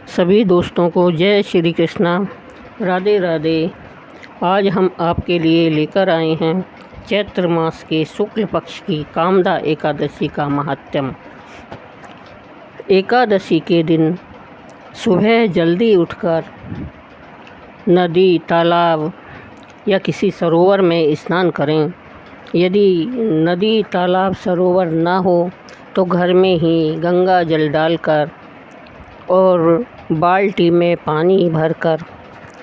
सभी दोस्तों को जय श्री कृष्णा, राधे राधे। आज हम आपके लिए लेकर आए हैं चैत्र मास के शुक्ल पक्ष की कामदा एकादशी का महात्म्य। एकादशी के दिन सुबह जल्दी उठकर नदी, तालाब या किसी सरोवर में स्नान करें। यदि नदी, तालाब, सरोवर ना हो तो घर में ही गंगा जल डालकर और बाल्टी में पानी भरकर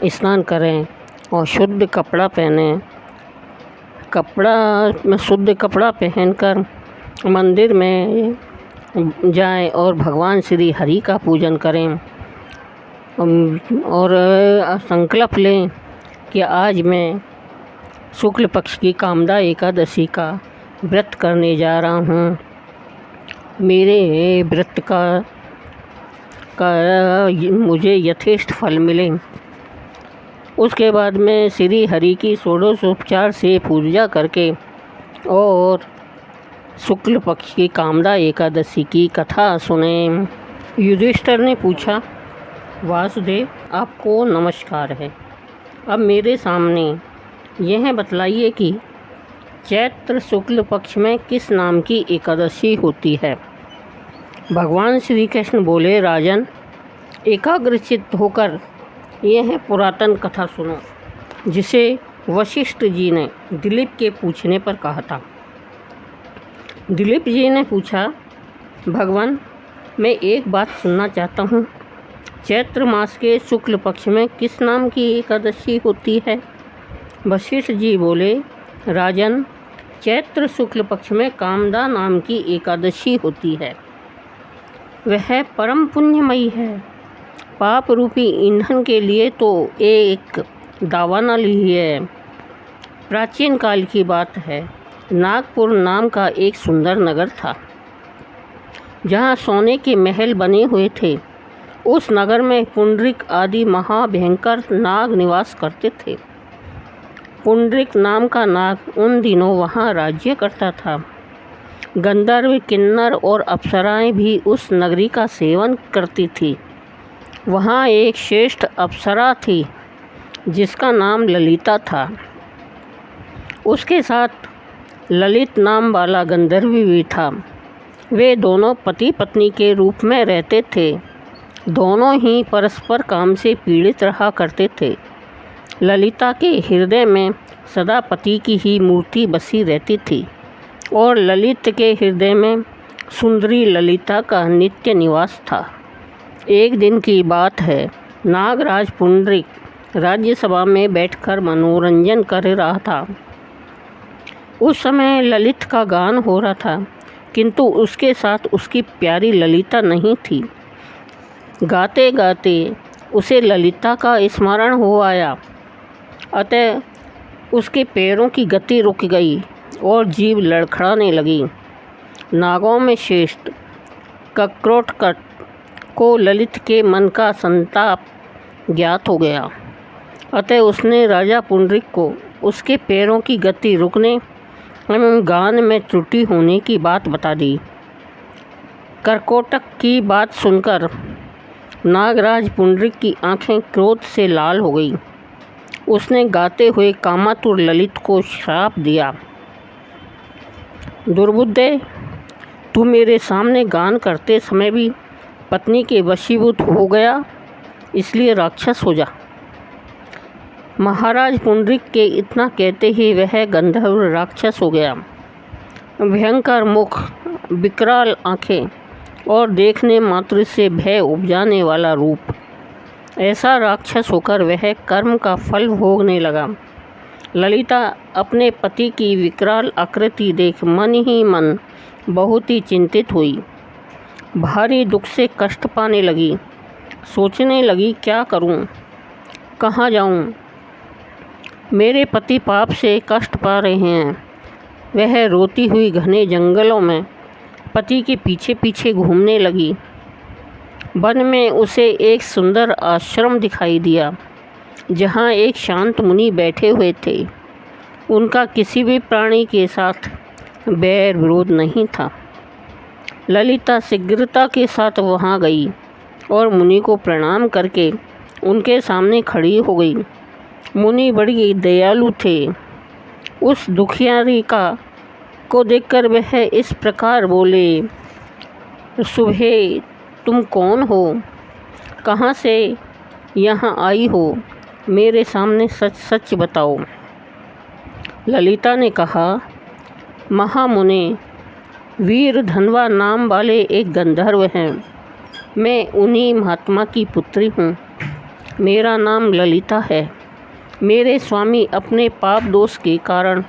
स्नान करें और शुद्ध कपड़ा पहनें। शुद्ध कपड़ा पहनकर मंदिर में जाएं और भगवान श्री हरि का पूजन करें और संकल्प लें कि आज मैं शुक्ल पक्ष की कामदा एकादशी का व्रत करने जा रहा हूँ। मेरे व्रत का मुझे यथेष्ट फल मिले। उसके बाद में श्री हरि की षोडशोपचार से पूजा करके और शुक्ल पक्ष की कामदा एकादशी की कथा सुने। युधिष्ठिर ने पूछा, वासुदेव आपको नमस्कार है। अब मेरे सामने यह बतलाइए कि चैत्र शुक्ल पक्ष में किस नाम की एकादशी होती है। भगवान श्री कृष्ण बोले, राजन, एकाग्रचित्त होकर यह पुरातन कथा सुनो, जिसे वशिष्ठ जी ने दिलीप के पूछने पर कहा था। दिलीप जी ने पूछा, भगवान, मैं एक बात सुनना चाहता हूँ। चैत्र मास के शुक्ल पक्ष में किस नाम की एकादशी होती है। वशिष्ठ जी बोले, राजन, चैत्र शुक्ल पक्ष में कामदा नाम की एकादशी होती है। वह परम पुण्यमयी है। पाप रूपी ईंधन के लिए तो एक दावानल ही है। प्राचीन काल की बात है, नागपुर नाम का एक सुंदर नगर था, जहाँ सोने के महल बने हुए थे। उस नगर में पुंडरीक आदि महाभयंकर नाग निवास करते थे। पुंडरीक नाम का नाग उन दिनों वहाँ राज्य करता था। गंधर्व, किन्नर और अप्सराएं भी उस नगरी का सेवन करती थी। वहाँ एक श्रेष्ठ अप्सरा थी जिसका नाम ललिता था। उसके साथ ललित नाम वाला गंधर्व भी था। वे दोनों पति पत्नी के रूप में रहते थे। दोनों ही परस्पर काम से पीड़ित रहा करते थे। ललिता के हृदय में सदा पति की ही मूर्ति बसी रहती थी और ललित के हृदय में सुंदरी ललिता का नित्य निवास था। एक दिन की बात है, नागराज पुंडरीक राज्यसभा में बैठकर मनोरंजन कर रहा था। उस समय ललित का गान हो रहा था, किंतु उसके साथ उसकी प्यारी ललिता नहीं थी। गाते गाते उसे ललिता का स्मरण हो आया। अतः उसके पैरों की गति रुक गई और जीभ लड़खड़ाने लगी। नागों में श्रेष्ठ कक्रोटकट को ललित के मन का संताप ज्ञात हो गया। अतः उसने राजा पुंडरीक को उसके पैरों की गति रुकने एवं गान में त्रुटि होने की बात बता दी। कर्कोटक की बात सुनकर नागराज पुंडरीक की आंखें क्रोध से लाल हो गई। उसने गाते हुए कामातुर ललित को श्राप दिया, दुर्बुद्धे, तू मेरे सामने गान करते समय भी पत्नी के वशीभूत हो गया, इसलिए राक्षस हो जा। महाराज पुंडरीक के इतना कहते ही वह गंधर्व राक्षस हो गया। भयंकर मुख, विकराल आंखें और देखने मात्र से भय उपजाने वाला रूप, ऐसा राक्षस होकर वह कर्म का फल भोगने लगा। ललिता अपने पति की विकराल आकृति देख मन ही मन बहुत ही चिंतित हुई। भारी दुख से कष्ट पाने लगी। सोचने लगी, क्या करूं, कहाँ जाऊं। मेरे पति पाप से कष्ट पा रहे हैं। वह रोती हुई घने जंगलों में पति के पीछे पीछे घूमने लगी। वन में उसे एक सुंदर आश्रम दिखाई दिया, जहाँ एक शांत मुनि बैठे हुए थे। उनका किसी भी प्राणी के साथ बैर विरोध नहीं था। ललिता शीघ्रता के साथ वहाँ गई और मुनि को प्रणाम करके उनके सामने खड़ी हो गई। मुनि बड़ी दयालु थे। उस दुखियारी को देखकर वह इस प्रकार बोले, सुबह तुम कौन हो? कहाँ से यहाँ आई हो? मेरे सामने सच सच बताओ। ललिता ने कहा, महामुने, वीर धनवा नाम वाले एक गंधर्व हैं। मैं उन्हीं महात्मा की पुत्री हूँ। मेरा नाम ललिता है। मेरे स्वामी अपने पाप दोष के कारण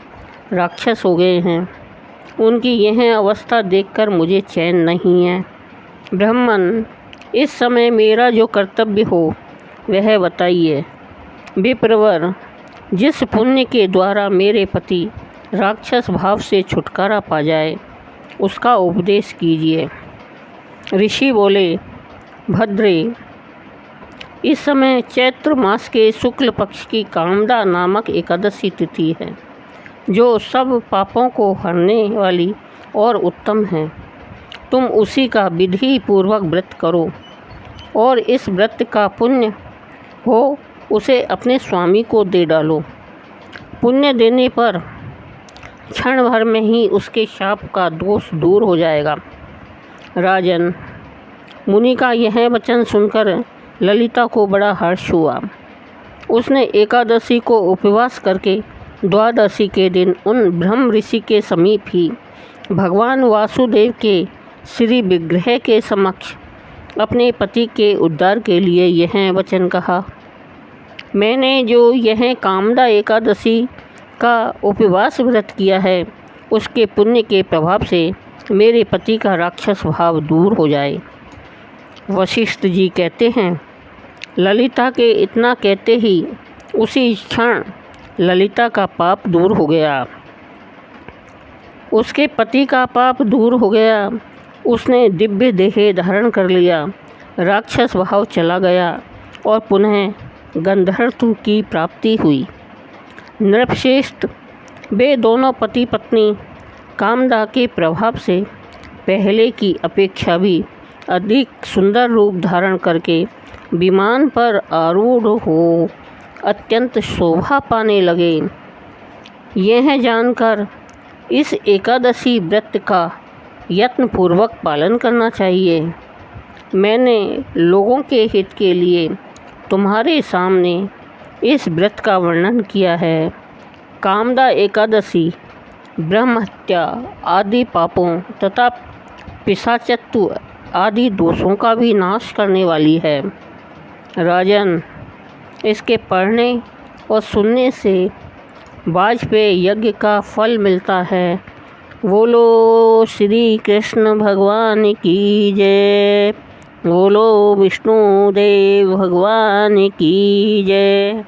राक्षस हो गए हैं। उनकी यह अवस्था देखकर मुझे चैन नहीं है। ब्राह्मण, इस समय मेरा जो कर्तव्य हो वह बताइए। विप्रवर, जिस पुण्य के द्वारा मेरे पति राक्षस भाव से छुटकारा पा जाए उसका उपदेश कीजिए। ऋषि बोले, भद्रे, इस समय चैत्र मास के शुक्ल पक्ष की कामदा नामक एकादशी तिथि है, जो सब पापों को हरने वाली और उत्तम है। तुम उसी का विधि पूर्वक व्रत करो और इस व्रत का पुण्य हो उसे अपने स्वामी को दे डालो। पुण्य देने पर क्षण भर में ही उसके शाप का दोष दूर हो जाएगा। राजन, मुनि का यह वचन सुनकर ललिता को बड़ा हर्ष हुआ। उसने एकादशी को उपवास करके द्वादशी के दिन उन ब्रह्म ऋषि के समीप ही भगवान वासुदेव के श्री विग्रह के समक्ष अपने पति के उद्धार के लिए यह वचन कहा, मैंने जो यह कामदा एकादशी का उपवास व्रत किया है उसके पुण्य के प्रभाव से मेरे पति का राक्षस भाव दूर हो जाए। वशिष्ठ जी कहते हैं, ललिता के इतना कहते ही उसी क्षण ललिता का पाप दूर हो गया। उसके पति का पाप दूर हो गया। उसने दिव्य देह धारण कर लिया। राक्षस भाव चला गया और पुनः गंधर्व की प्राप्ति हुई। नृपश्रेष्ठ, वे दोनों पति पत्नी कामदा के प्रभाव से पहले की अपेक्षा भी अधिक सुंदर रूप धारण करके विमान पर आरूढ़ हो अत्यंत शोभा पाने लगे। यह जानकर इस एकादशी व्रत का यत्नपूर्वक पालन करना चाहिए। मैंने लोगों के हित के लिए तुम्हारे सामने इस व्रत का वर्णन किया है। कामदा एकादशी ब्रह्महत्या आदि पापों तथा पिशाचत्व आदि दोषों का भी नाश करने वाली है। राजन, इसके पढ़ने और सुनने से वाजपेयी यज्ञ का फल मिलता है। बोलो श्री कृष्ण भगवान की जय। बोलो विष्णु देव भगवान की जय।